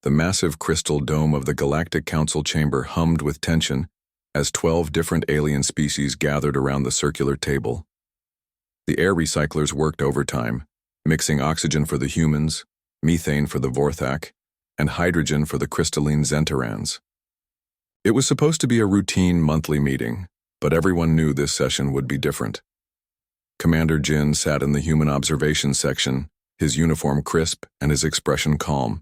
The massive crystal dome of the Galactic Council chamber hummed with tension as 12 different alien species gathered around the circular table. The air recyclers worked overtime, mixing oxygen for the humans, methane for the Vorthak, and hydrogen for the crystalline Zentarans. It was supposed to be a routine monthly meeting, but everyone knew this session would be different. Commander Jin sat in the human observation section, his uniform crisp and his expression calm.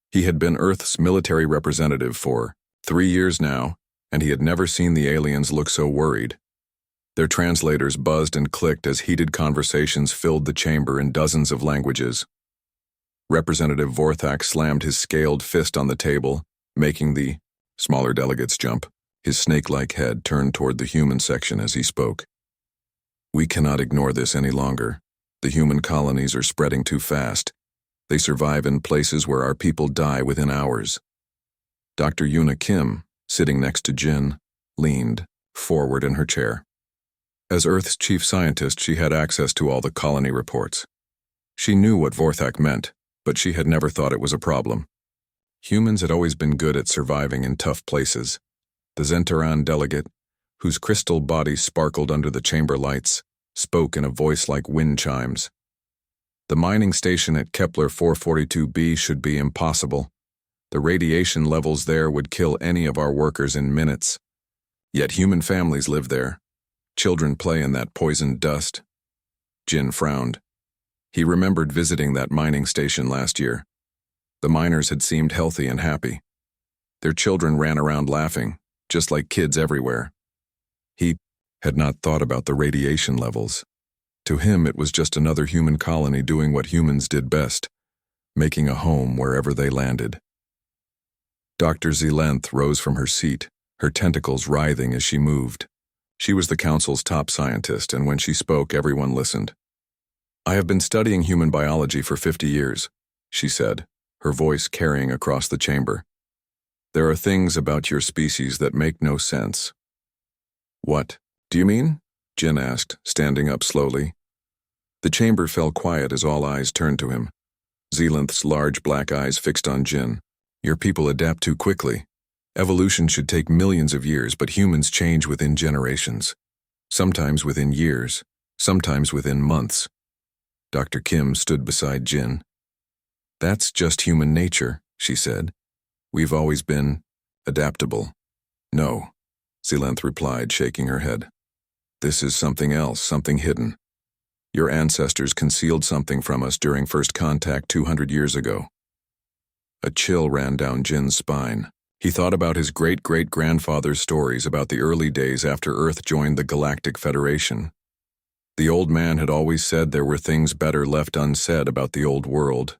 He had been Earth's military representative for 3 years now, and he had never seen the aliens look so worried. Their translators buzzed and clicked as heated conversations filled the chamber in dozens of languages. Representative Vorthak slammed his scaled fist on the table, making the smaller delegates jump. His snake-like head turned toward the human section as he spoke. "We cannot ignore this any longer. The human colonies are spreading too fast. They survive in places where our people die within hours." Dr. Yuna Kim, sitting next to Jin, leaned forward in her chair. As Earth's chief scientist, she had access to all the colony reports. She knew what Vorthak meant, but she had never thought it was a problem. Humans had always been good at surviving in tough places. The Zentaran delegate, whose crystal body sparkled under the chamber lights, spoke in a voice like wind chimes. "The mining station at Kepler 442b should be impossible. The radiation levels there would kill any of our workers in minutes. Yet human families live there. Children play in that poisoned dust." Jin frowned. He remembered visiting that mining station last year. The miners had seemed healthy and happy. Their children ran around laughing, just like kids everywhere. He had not thought about the radiation levels. To him, it was just another human colony doing what humans did best, making a home wherever they landed. Dr. Zelenth rose from her seat, her tentacles writhing as she moved. She was the council's top scientist, and when she spoke, everyone listened. "I have been studying human biology for 50 years, she said, her voice carrying across the chamber. "There are things about your species that make no sense." "What do you mean?" Jin asked, standing up slowly. The chamber fell quiet as all eyes turned to him. Zelenth's large black eyes fixed on Jin. "Your people adapt too quickly. Evolution should take millions of years, but humans change within generations. Sometimes within years, sometimes within months." Dr. Kim stood beside Jin. "That's just human nature," she said. "We've always been adaptable." "No," Zelenth replied, shaking her head. "This is something else, something hidden. Your ancestors concealed something from us during first contact 200 years ago." A chill ran down Jin's spine. He thought about his great-great-grandfather's stories about the early days after Earth joined the Galactic Federation. The old man had always said there were things better left unsaid about the old world.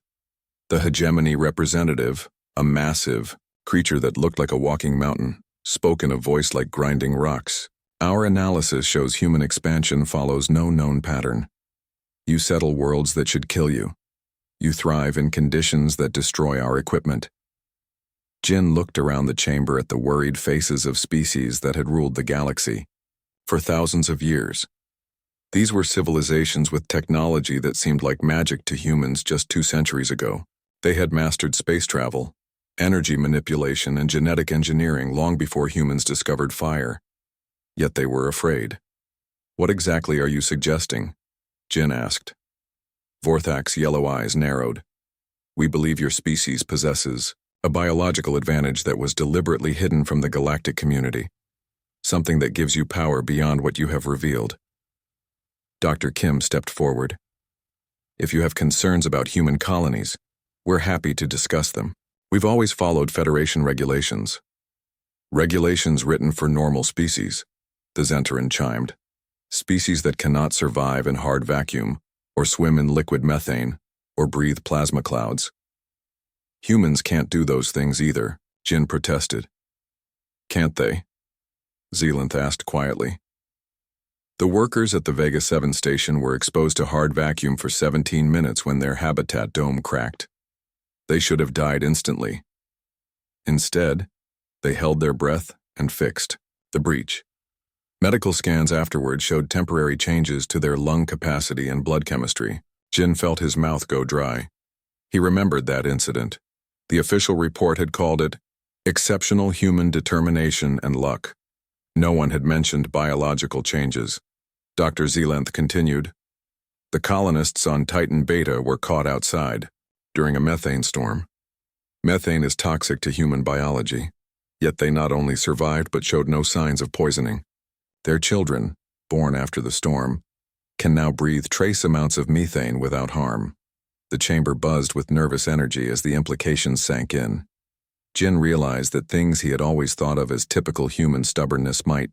The hegemony representative, a massive creature that looked like a walking mountain, spoke in a voice like grinding rocks. "Our analysis shows human expansion follows no known pattern. You settle worlds that should kill you. You thrive in conditions that destroy our equipment." Jin looked around the chamber at the worried faces of species that had ruled the galaxy for thousands of years. These were civilizations with technology that seemed like magic to humans just 2 centuries ago. They had mastered space travel, energy manipulation, and genetic engineering long before humans discovered fire. Yet they were afraid. "What exactly are you suggesting?" Jin asked. Vorthak's yellow eyes narrowed. "We believe your species possesses a biological advantage that was deliberately hidden from the galactic community. Something that gives you power beyond what you have revealed." Dr. Kim stepped forward. "If you have concerns about human colonies, we're happy to discuss them. We've always followed Federation regulations." "Regulations written for normal species," the Zentaran chimed. "Species that cannot survive in hard vacuum, or swim in liquid methane, or breathe plasma clouds." "Humans can't do those things either," Jin protested. "Can't they?" Zelenth asked quietly. "The workers at the Vega 7 station were exposed to hard vacuum for 17 minutes when their habitat dome cracked. They should have died instantly. Instead, they held their breath and fixed the breach. Medical scans afterward showed temporary changes to their lung capacity and blood chemistry." Jin felt his mouth go dry. He remembered that incident. The official report had called it exceptional human determination and luck. No one had mentioned biological changes. Dr. Zealanth continued. The colonists on Titan Beta were caught outside during a methane storm. Methane is toxic to human biology, yet they not only survived but showed no signs of poisoning. Their children, born after the storm, can now breathe trace amounts of methane without harm. The chamber buzzed with nervous energy as the implications sank in. Jin realized that things he had always thought of as typical human stubbornness might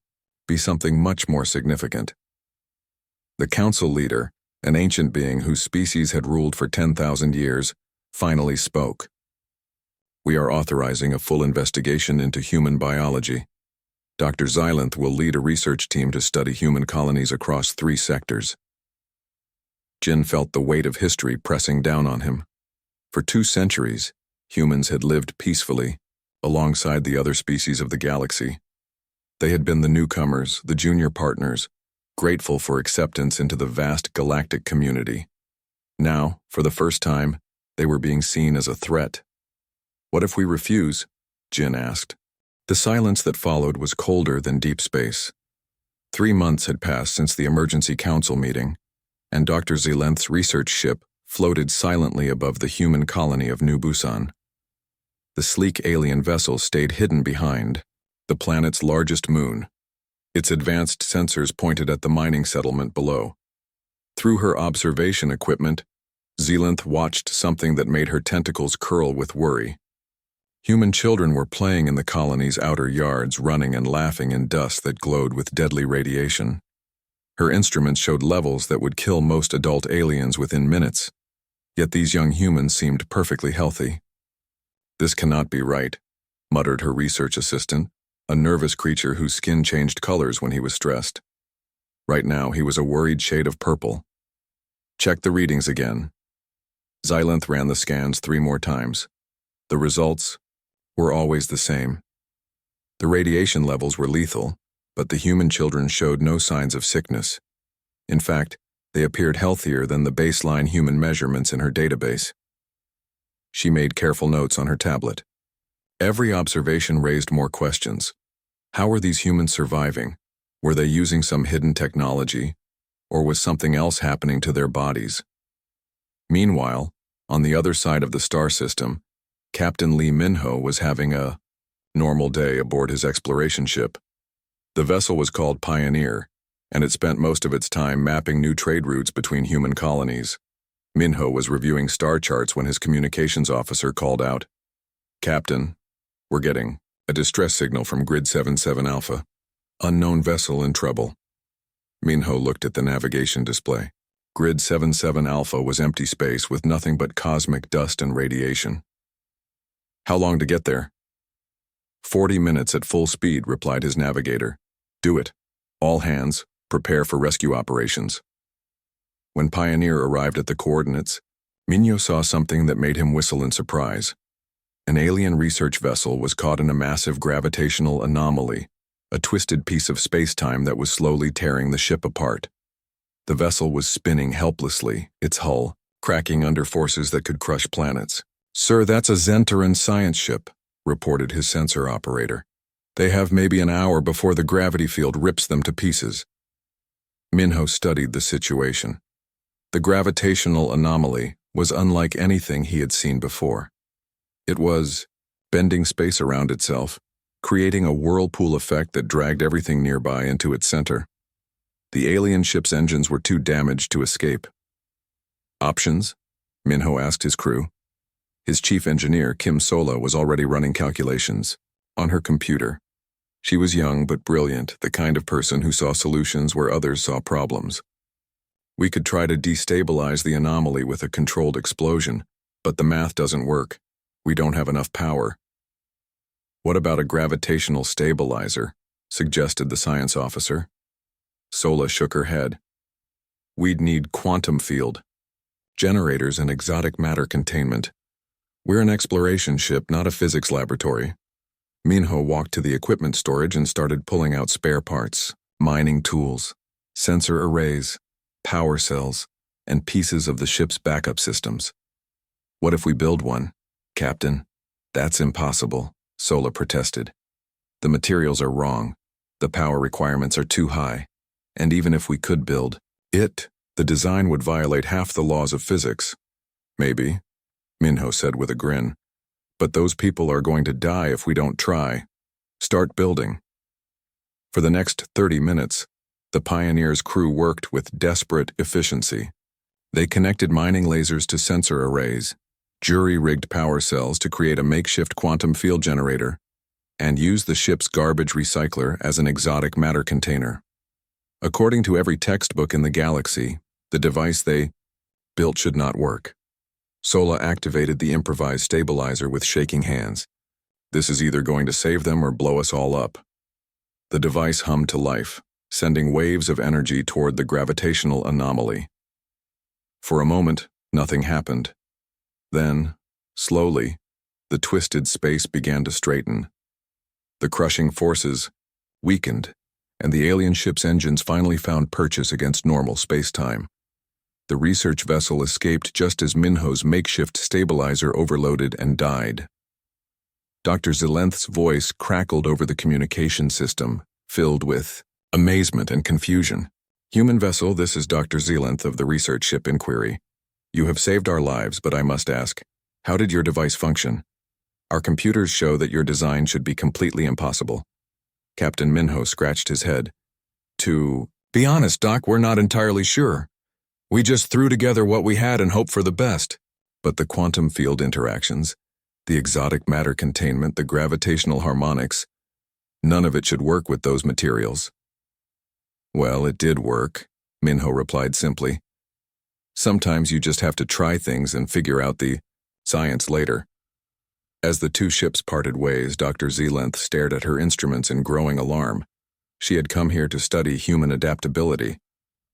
be something much more significant. The council leader, an ancient being whose species had ruled for 10,000 years, finally spoke. We are authorizing a full investigation into human biology. Dr. Zealanth will lead a research team to study human colonies across 3 sectors. Jin felt the weight of history pressing down on him. For 2 centuries, humans had lived peacefully, alongside the other species of the galaxy. They had been the newcomers, the junior partners, grateful for acceptance into the vast galactic community. Now, for the first time, they were being seen as a threat. What if we refuse? Jin asked. The silence that followed was colder than deep space. 3 months had passed since the emergency council meeting, and Dr. Zealanth's research ship floated silently above the human colony of New Busan. The sleek alien vessel stayed hidden behind the planet's largest moon. Its advanced sensors pointed at the mining settlement below. Through her observation equipment, Zealanth watched something that made her tentacles curl with worry. Human children were playing in the colony's outer yards, running and laughing in dust that glowed with deadly radiation. Her instruments showed levels that would kill most adult aliens within minutes, yet these young humans seemed perfectly healthy. This cannot be right, muttered her research assistant, a nervous creature whose skin changed colors when he was stressed. Right now, he was a worried shade of purple. Check the readings again. Zealanth ran the scans 3 more times. The results were always the same. The radiation levels were lethal, but the human children showed no signs of sickness. In fact, they appeared healthier than the baseline human measurements in her database. She made careful notes on her tablet. Every observation raised more questions. How were these humans surviving? Were they using some hidden technology, or was something else happening to their bodies? Meanwhile, on the other side of the star system, Captain Lee Minho was having a normal day aboard his exploration ship. The vessel was called Pioneer, and it spent most of its time mapping new trade routes between human colonies. Minho was reviewing star charts when his communications officer called out, "Captain, we're getting a distress signal from Grid 77 Alpha. Unknown vessel in trouble." Minho looked at the navigation display. Grid 77 Alpha was empty space with nothing but cosmic dust and radiation. "How long to get there?" 40 minutes at full speed, replied his navigator. "Do it. All hands, prepare for rescue operations." When Pioneer arrived at the coordinates, Minho saw something that made him whistle in surprise. An alien research vessel was caught in a massive gravitational anomaly, a twisted piece of space-time that was slowly tearing the ship apart. The vessel was spinning helplessly, its hull cracking under forces that could crush planets. "Sir, that's a Zentaran science ship," reported his sensor operator. "They have maybe an hour before the gravity field rips them to pieces." Minho studied the situation. The gravitational anomaly was unlike anything he had seen before. It was bending space around itself, creating a whirlpool effect that dragged everything nearby into its center. The alien ship's engines were too damaged to escape. "Options?" Minho asked his crew. His chief engineer, Kim Sola, was already running calculations on her computer. She was young but brilliant, the kind of person who saw solutions where others saw problems. "We could try to destabilize the anomaly with a controlled explosion, but the math doesn't work. We don't have enough power." "What about a gravitational stabilizer?" suggested the science officer. Sola shook her head. "We'd need quantum field, generators, and exotic matter containment. We're an exploration ship, not a physics laboratory." Minho walked to the equipment storage and started pulling out spare parts, mining tools, sensor arrays, power cells, and pieces of the ship's backup systems. "What if we build one, Captain?" That's impossible, Sola protested. The materials are wrong. The power requirements are too high. And even if we could build it, the design would violate half the laws of physics. Maybe, Minho said with a grin. But those people are going to die if we don't try. Start building. For the next 30 minutes, the Pioneer's crew worked with desperate efficiency. They connected mining lasers to sensor arrays, jury-rigged power cells to create a makeshift quantum field generator, and used the ship's garbage recycler as an exotic matter container. According to every textbook in the galaxy, the device they built should not work. Sola activated the improvised stabilizer with shaking hands. This is either going to save them or blow us all up. The device hummed to life, sending waves of energy toward the gravitational anomaly. For a moment, nothing happened. Then, slowly, the twisted space began to straighten. The crushing forces weakened, and the alien ship's engines finally found purchase against normal space-time. The research vessel escaped just as Minho's makeshift stabilizer overloaded and died. Dr. Zilenth's voice crackled over the communication system, filled with amazement and confusion. "Human vessel, this is Dr. Zilenth of the research ship Inquiry. You have saved our lives, but I must ask, how did your device function? Our computers show that your design should be completely impossible." Captain Minho scratched his head. "To be honest, Doc, we're not entirely sure. We just threw together what we had and hoped for the best." But the quantum field interactions, the exotic matter containment, the gravitational harmonics, none of it should work with those materials. "Well, it did work," Minho replied simply. "Sometimes you just have to try things and figure out the science later." As the two ships parted ways, Dr. Zilenth stared at her instruments in growing alarm. She had come here to study human adaptability,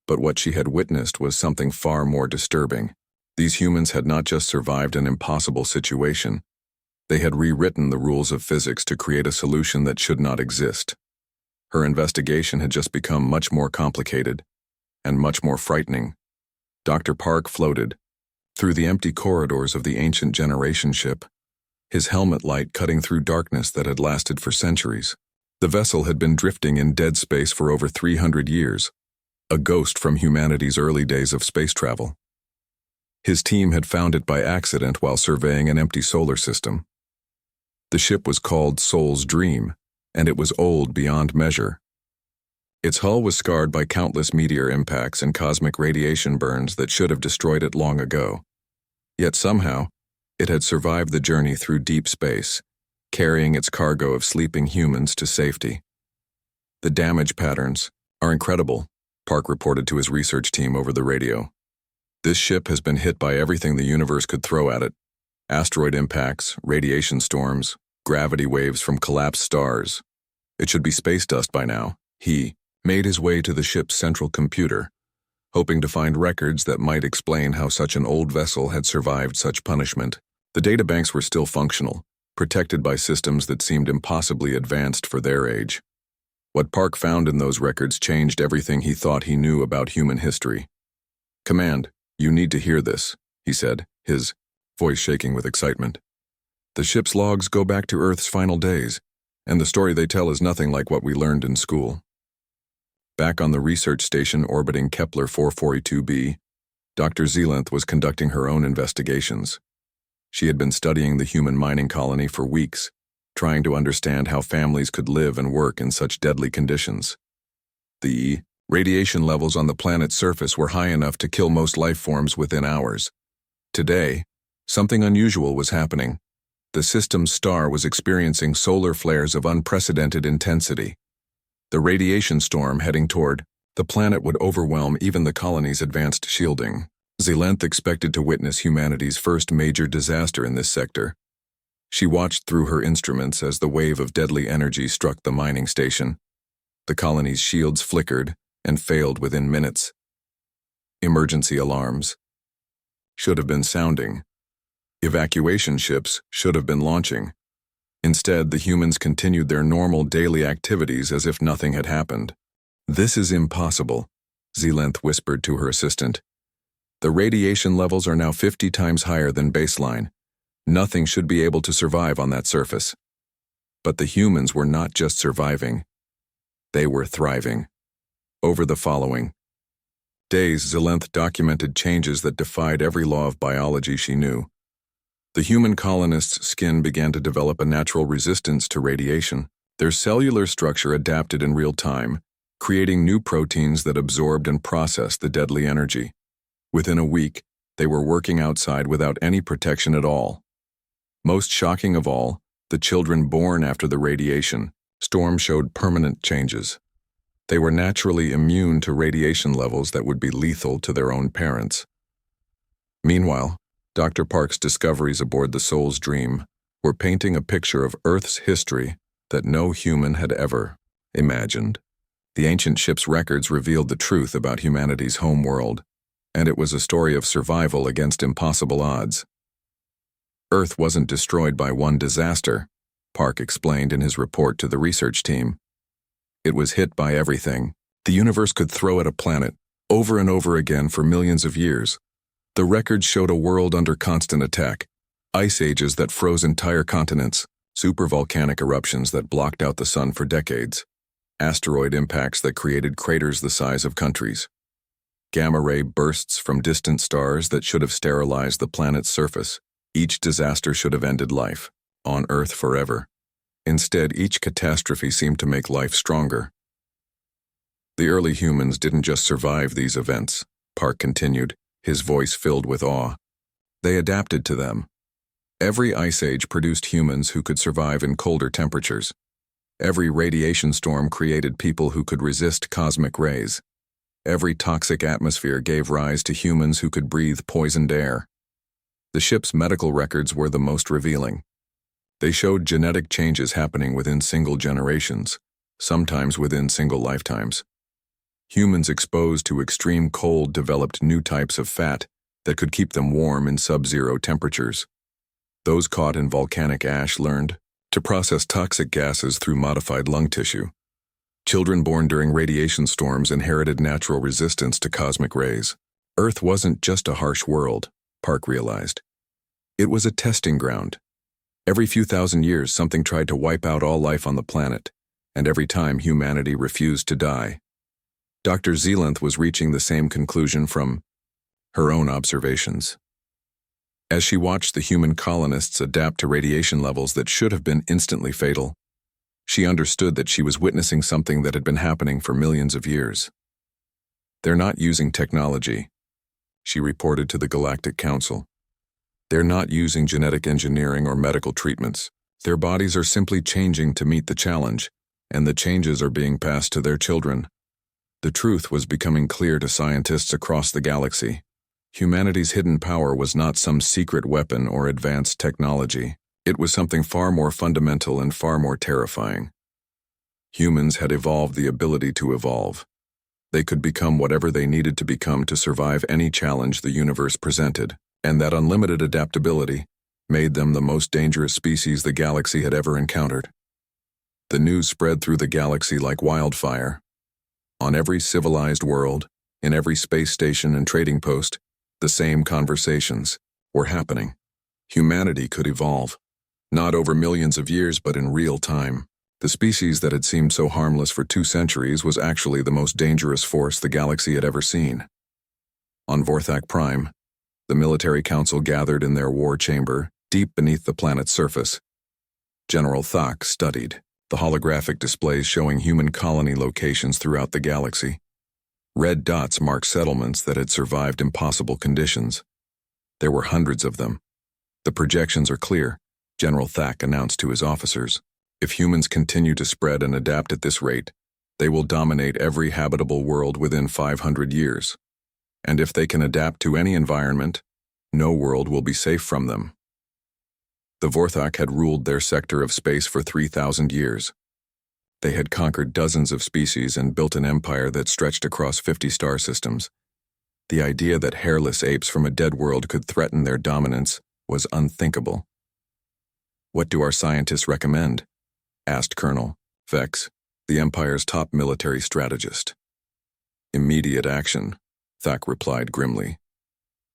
but what she had witnessed was something far more disturbing. These humans had not just survived an impossible situation. They had rewritten the rules of physics to create a solution that should not exist. Her investigation had just become much more complicated and much more frightening. Dr. Park floated through the empty corridors of the ancient generation ship, his helmet light cutting through darkness that had lasted for centuries. The vessel had been drifting in dead space for over 300 years, a ghost from humanity's early days of space travel. His team had found it by accident while surveying an empty solar system. The ship was called Soul's Dream, and it was old beyond measure. Its hull was scarred by countless meteor impacts and cosmic radiation burns that should have destroyed it long ago. Yet somehow, it had survived the journey through deep space, carrying its cargo of sleeping humans to safety. "The damage patterns are incredible," Park reported to his research team over the radio. "This ship has been hit by everything the universe could throw at it. Asteroid impacts, radiation storms, gravity waves from collapsed stars. It should be space dust by now." He made his way to the ship's central computer, hoping to find records that might explain how such an old vessel had survived such punishment. The databanks were still functional, protected by systems that seemed impossibly advanced for their age. What Park found in those records changed everything he thought he knew about human history. "Command, you need to hear this," he said, his voice shaking with excitement. "The ship's logs go back to Earth's final days, and the story they tell is nothing like what we learned in school." Back on the research station orbiting Kepler 442b, Dr. Zilenth was conducting her own investigations. She had been studying the human mining colony for weeks, trying to understand how families could live and work in such deadly conditions. The radiation levels on the planet's surface were high enough to kill most life forms within hours. Today, something unusual was happening. The system's star was experiencing solar flares of unprecedented intensity. The radiation storm heading toward the planet would overwhelm even the colony's advanced shielding. Zilenth expected to witness humanity's first major disaster in this sector. She watched through her instruments as the wave of deadly energy struck the mining station. The colony's shields flickered and failed within minutes. Emergency alarms should have been sounding. Evacuation ships should have been launching. Instead, the humans continued their normal daily activities as if nothing had happened. "This is impossible," Zilenth whispered to her assistant. "The radiation levels are now 50 times higher than baseline. Nothing should be able to survive on that surface. But the humans were not just surviving. They were thriving. Over the following days, Zillenth documented changes that defied every law of biology she knew. The human colonists' skin began to develop a natural resistance to radiation. Their cellular structure adapted in real time, creating new proteins that absorbed and processed the deadly energy. Within a week, they were working outside without any protection at all. Most shocking of all, the children born after the radiation storm showed permanent changes. They were naturally immune to radiation levels that would be lethal to their own parents. Meanwhile, Dr. Park's discoveries aboard the Soul's Dream were painting a picture of Earth's history that no human had ever imagined. The ancient ship's records revealed the truth about humanity's home world, and it was a story of survival against impossible odds. Earth wasn't destroyed by one disaster, Park explained in his report to the research team. It was hit by everything. The universe could throw at a planet over and over again for millions of years. The records showed a world under constant attack, ice ages that froze entire continents, supervolcanic eruptions that blocked out the sun for decades, asteroid impacts that created craters the size of countries, gamma-ray bursts from distant stars that should have sterilized the planet's surface. Each disaster should have ended life on Earth forever. Instead, each catastrophe seemed to make life stronger. The early humans didn't just survive these events, Park continued, his voice filled with awe. They adapted to them. Every ice age produced humans who could survive in colder temperatures. Every radiation storm created people who could resist cosmic rays. Every toxic atmosphere gave rise to humans who could breathe poisoned air. The ship's medical records were the most revealing. They showed genetic changes happening within single generations, sometimes within single lifetimes. Humans exposed to extreme cold developed new types of fat that could keep them warm in sub-zero temperatures. Those caught in volcanic ash learned to process toxic gases through modified lung tissue. Children born during radiation storms inherited natural resistance to cosmic rays. Earth wasn't just a harsh world, Park realized. It was a testing ground. Every few thousand years, something tried to wipe out all life on the planet, and every time humanity refused to die. Dr. Zillenth was reaching the same conclusion from her own observations. As she watched the human colonists adapt to radiation levels that should have been instantly fatal, she understood that she was witnessing something that had been happening for millions of years. They're not using technology, she reported to the Galactic Council. They're not using genetic engineering or medical treatments. Their bodies are simply changing to meet the challenge, and the changes are being passed to their children. The truth was becoming clear to scientists across the galaxy. Humanity's hidden power was not some secret weapon or advanced technology. It was something far more fundamental and far more terrifying. Humans had evolved the ability to evolve. They could become whatever they needed to become to survive any challenge the universe presented. And that unlimited adaptability made them the most dangerous species the galaxy had ever encountered. The news spread through the galaxy like wildfire. On every civilized world, in every space station and trading post, the same conversations were happening. Humanity could evolve, not over millions of years but in real time. The species that had seemed so harmless for 2 centuries was actually the most dangerous force the galaxy had ever seen. On Vorthak Prime, the military council gathered in their war chamber, deep beneath the planet's surface. General Thak studied the holographic displays showing human colony locations throughout the galaxy. Red dots marked settlements that had survived impossible conditions. There were hundreds of them. The projections are clear, General Thak announced to his officers. If humans continue to spread and adapt at this rate, they will dominate every habitable world within 500 years. And if they can adapt to any environment, no world will be safe from them. The Vorthak had ruled their sector of space for 3,000 years. They had conquered dozens of species and built an empire that stretched across 50 star systems. The idea that hairless apes from a dead world could threaten their dominance was unthinkable. "What do our scientists recommend?" asked Colonel Vex, the Empire's top military strategist. "Immediate action," Thak replied grimly.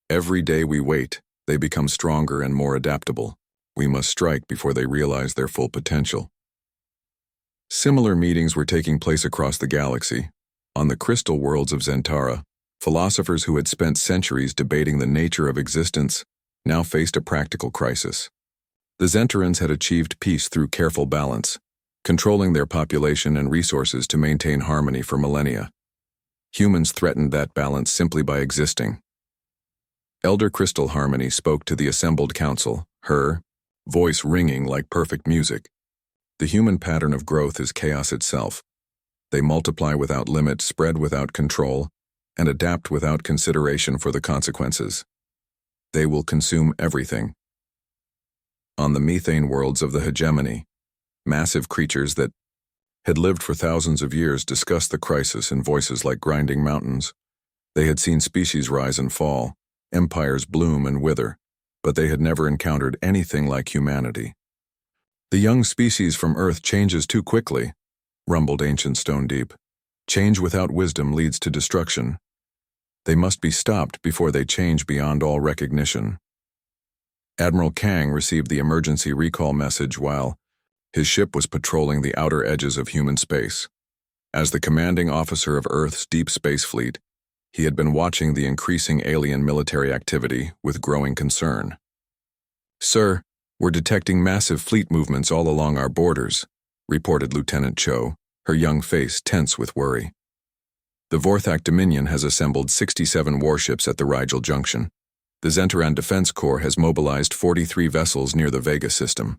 "Every day we wait, they become stronger and more adaptable. We must strike before they realize their full potential. Similar meetings were taking place across the galaxy. On the crystal worlds of Zentara, philosophers who had spent centuries debating the nature of existence now faced a practical crisis. The Zentarans had achieved peace through careful balance, controlling their population and resources to maintain harmony for millennia. Humans threatened that balance simply by existing. Elder Crystal Harmony spoke to the assembled council, her voice ringing like perfect music. The human pattern of growth is chaos itself. They multiply without limit, spread without control, and adapt without consideration for the consequences. They will consume everything. On the methane worlds of the hegemony, massive creatures that had lived for thousands of years discussed the crisis in voices like grinding mountains. They had seen species rise and fall, empires bloom and wither, but they had never encountered anything like humanity. The young species from Earth changes too quickly, rumbled ancient Stone Deep. Change without wisdom leads to destruction. They must be stopped before they change beyond all recognition. Admiral Kang received the emergency recall message while his ship was patrolling the outer edges of human space. As the commanding officer of Earth's deep space fleet, he had been watching the increasing alien military activity with growing concern. "Sir, we're detecting massive fleet movements all along our borders," reported Lieutenant Cho, her young face tense with worry. "The Vorthak Dominion has assembled 67 warships at the Rigel Junction. The Zentaran Defense Corps has mobilized 43 vessels near the Vega system."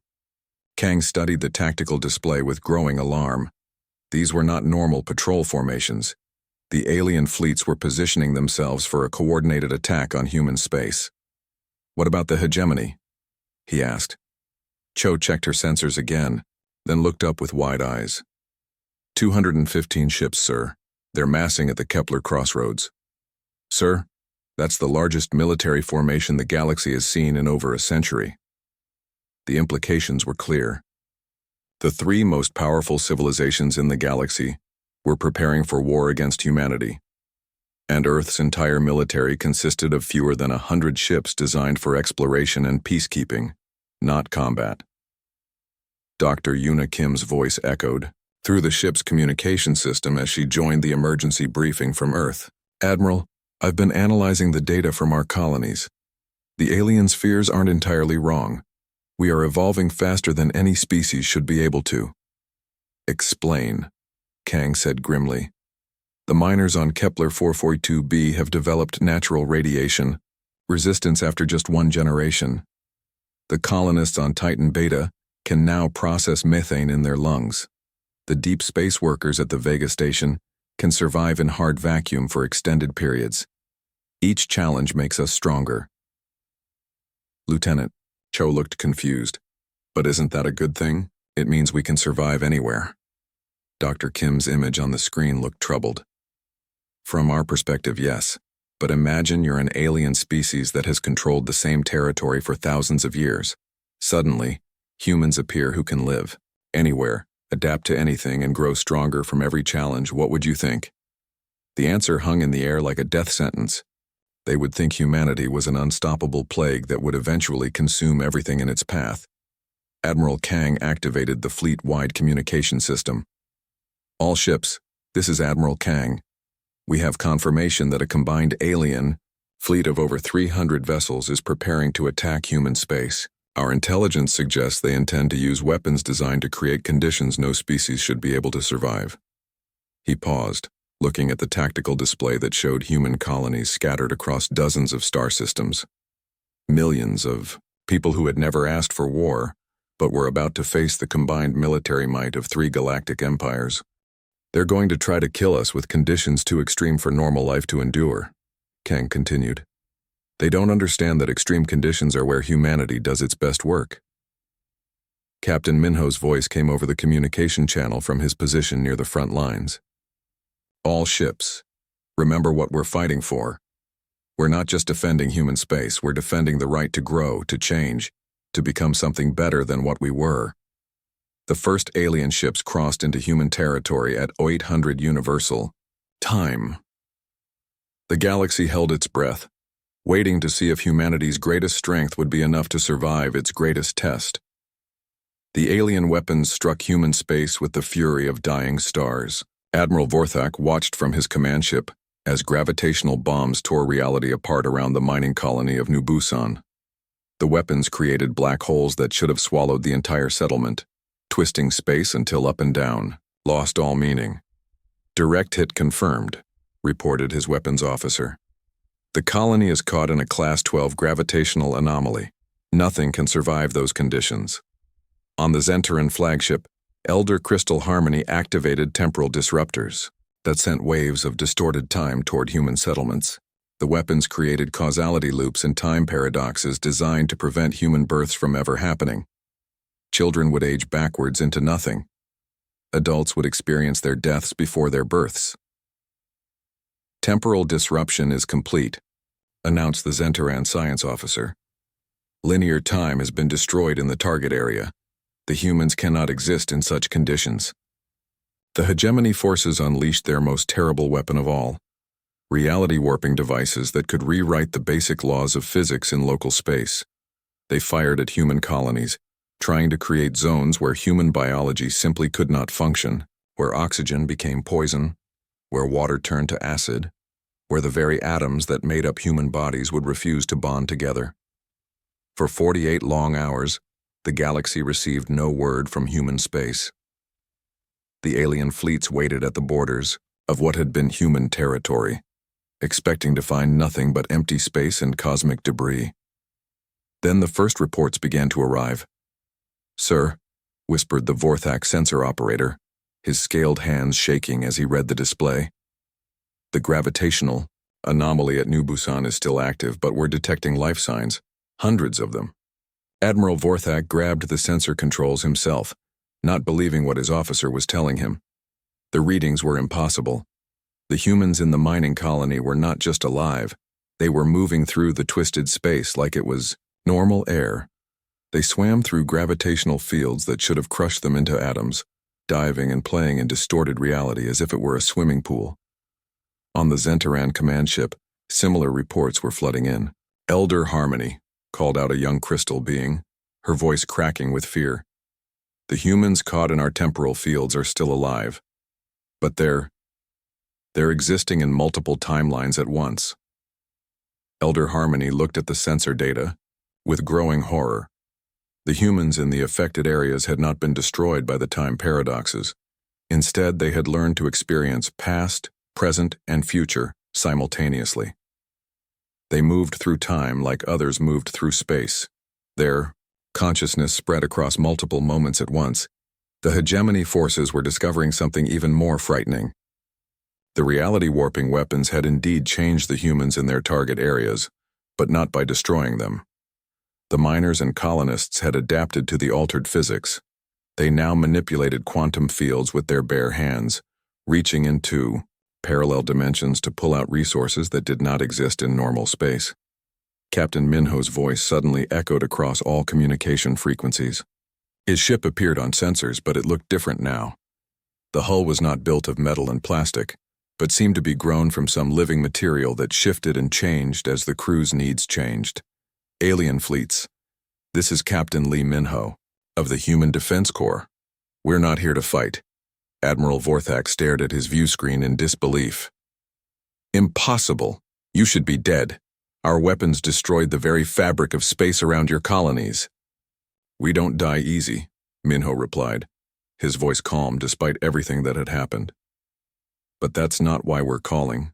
Kang studied the tactical display with growing alarm. These were not normal patrol formations. The alien fleets were positioning themselves for a coordinated attack on human space. "What about the hegemony?" he asked. Cho checked her sensors again, then looked up with wide eyes. 215 ships, sir. They're massing at the Kepler crossroads. Sir, that's the largest military formation the galaxy has seen in over a century. The implications were clear. The three most powerful civilizations in the galaxy were preparing for war against humanity, and Earth's entire military consisted of fewer than 100 ships designed for exploration and peacekeeping, not combat. Dr. Yuna Kim's voice echoed through the ship's communication system as she joined the emergency briefing from Earth. "Admiral, I've been analyzing the data from our colonies. The aliens' fears aren't entirely wrong. We are evolving faster than any species should be able to." "Explain," Kang said grimly. "The miners on Kepler 442b have developed natural radiation resistance after just one generation. The colonists on Titan Beta can now process methane in their lungs. The deep space workers at the Vega station can survive in hard vacuum for extended periods. Each challenge makes us stronger." "Lieutenant," Cho looked confused. "But isn't that a good thing? It means we can survive anywhere." Dr. Kim's image on the screen looked troubled. "From our perspective, yes. But imagine you're an alien species that has controlled the same territory for thousands of years. Suddenly, humans appear who can live anywhere, adapt to anything, and grow stronger from every challenge. What would you think?" The answer hung in the air like a death sentence. They would think humanity was an unstoppable plague that would eventually consume everything in its path. Admiral Kang activated the fleet-wide communication system. "All ships, this is Admiral Kang. We have confirmation that a combined alien fleet of over 300 vessels is preparing to attack human space. Our intelligence suggests they intend to use weapons designed to create conditions no species should be able to survive." He paused, looking at the tactical display that showed human colonies scattered across dozens of star systems. Millions of people who had never asked for war, but were about to face the combined military might of three galactic empires. "They're going to try to kill us with conditions too extreme for normal life to endure," Kang continued. "They don't understand that extreme conditions are where humanity does its best work." Captain Minho's voice came over the communication channel from his position near the front lines. "All ships, remember what we're fighting for. We're not just defending human space, we're defending the right to grow, to change, to become something better than what we were." The first alien ships crossed into human territory at 800 Universal Time. The galaxy held its breath, waiting to see if humanity's greatest strength would be enough to survive its greatest test. The alien weapons struck human space with the fury of dying stars. Admiral Vorthak watched from his command ship as gravitational bombs tore reality apart around the mining colony of New Busan. The weapons created black holes that should have swallowed the entire settlement, twisting space until up and down, lost all meaning. "Direct hit confirmed," reported his weapons officer. "The colony is caught in a Class 12 gravitational anomaly. Nothing can survive those conditions." On the Zentaran flagship, Elder Crystal Harmony activated temporal disruptors that sent waves of distorted time toward human settlements. The weapons created causality loops and time paradoxes designed to prevent human births from ever happening. Children would age backwards into nothing. Adults would experience their deaths before their births. "Temporal disruption is complete," announced the Zentaran science officer. "Linear time has been destroyed in the target area. The humans cannot exist in such conditions." The hegemony forces unleashed their most terrible weapon of all, reality warping devices that could rewrite the basic laws of physics in local space. They fired at human colonies, trying to create zones where human biology simply could not function, where oxygen became poison, where water turned to acid, where the very atoms that made up human bodies would refuse to bond together. For 48 long hours, the galaxy received no word from human space. The alien fleets waited at the borders of what had been human territory, expecting to find nothing but empty space and cosmic debris. Then the first reports began to arrive. "Sir," whispered the Vorthak sensor operator, his scaled hands shaking as he read the display. "The gravitational anomaly at New Busan is still active, but we're detecting life signs, hundreds of them." Admiral Vorthak grabbed the sensor controls himself, not believing what his officer was telling him. The readings were impossible. The humans in the mining colony were not just alive, they were moving through the twisted space like it was normal air. They swam through gravitational fields that should have crushed them into atoms, diving and playing in distorted reality as if it were a swimming pool. On the Zentaran command ship, similar reports were flooding in. "Elder Harmony," called out a young crystal being, her voice cracking with fear. "The humans caught in our temporal fields are still alive, but they're existing in multiple timelines at once." Elder Harmony looked at the sensor data with growing horror. The humans in the affected areas had not been destroyed by the time paradoxes. Instead, they had learned to experience past, present, and future simultaneously. They moved through time like others moved through space. Their consciousness spread across multiple moments at once. The hegemony forces were discovering something even more frightening. The reality warping weapons had indeed changed the humans in their target areas, but not by destroying them. The miners and colonists had adapted to the altered physics. They now manipulated quantum fields with their bare hands, reaching into parallel dimensions to pull out resources that did not exist in normal space. Captain Minho's voice suddenly echoed across all communication frequencies. His ship appeared on sensors, but it looked different now. The hull was not built of metal and plastic, but seemed to be grown from some living material that shifted and changed as the crew's needs changed. "Alien fleets, this is Captain Lee Minho, of the Human Defense Corps. We're not here to fight." Admiral Vorthak stared at his view screen in disbelief. "Impossible. You should be dead. Our weapons destroyed the very fabric of space around your colonies." "We don't die easy," Minho replied, his voice calm despite everything that had happened. "But that's not why we're calling.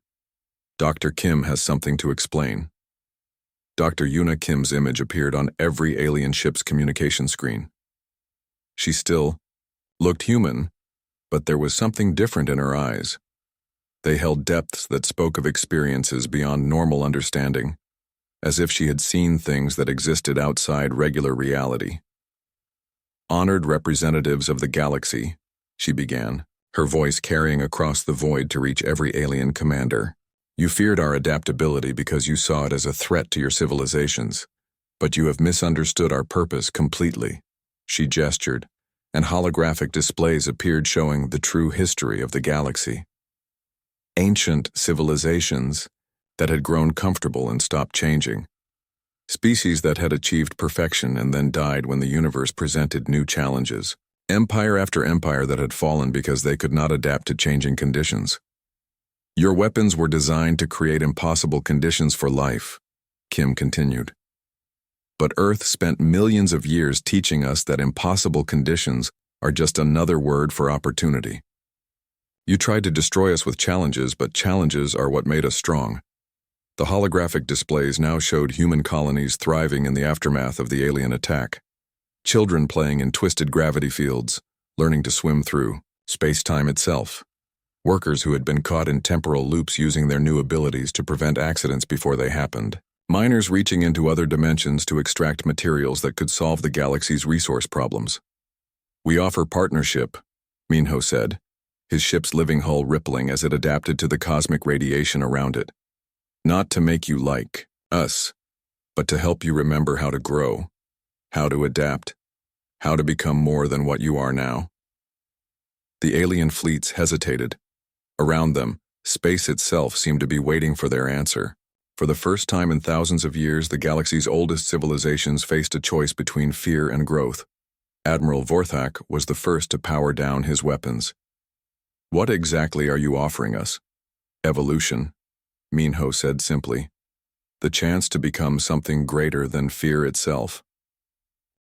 Dr. Kim has something to explain." Dr. Yuna Kim's image appeared on every alien ship's communication screen. She still looked human, but there was something different in her eyes. They held depths that spoke of experiences beyond normal understanding, as if she had seen things that existed outside regular reality. "Honored representatives of the galaxy," she began, her voice carrying across the void to reach every alien commander. "You feared our adaptability because you saw it as a threat to your civilizations, but you have misunderstood our purpose completely." She gestured, and holographic displays appeared showing the true history of the galaxy. Ancient civilizations that had grown comfortable and stopped changing. Species that had achieved perfection and then died when the universe presented new challenges. Empire after empire that had fallen because they could not adapt to changing conditions. Your weapons were designed to create impossible conditions for life, Kim continued. But Earth spent millions of years teaching us that impossible conditions are just another word for opportunity. You tried to destroy us with challenges, but challenges are what made us strong. The holographic displays now showed human colonies thriving in the aftermath of the alien attack. Children playing in twisted gravity fields, learning to swim through space-time itself. Workers who had been caught in temporal loops using their new abilities to prevent accidents before they happened. Miners reaching into other dimensions to extract materials that could solve the galaxy's resource problems. We offer partnership, Minho said, his ship's living hull rippling as it adapted to the cosmic radiation around it. Not to make you like us, but to help you remember how to grow, how to adapt, how to become more than what you are now. The alien fleets hesitated. Around them, space itself seemed to be waiting for their answer. For the first time in thousands of years, the galaxy's oldest civilizations faced a choice between fear and growth. Admiral Vorthak was the first to power down his weapons. What exactly are you offering us? Evolution, Minho said simply. The chance to become something greater than fear itself.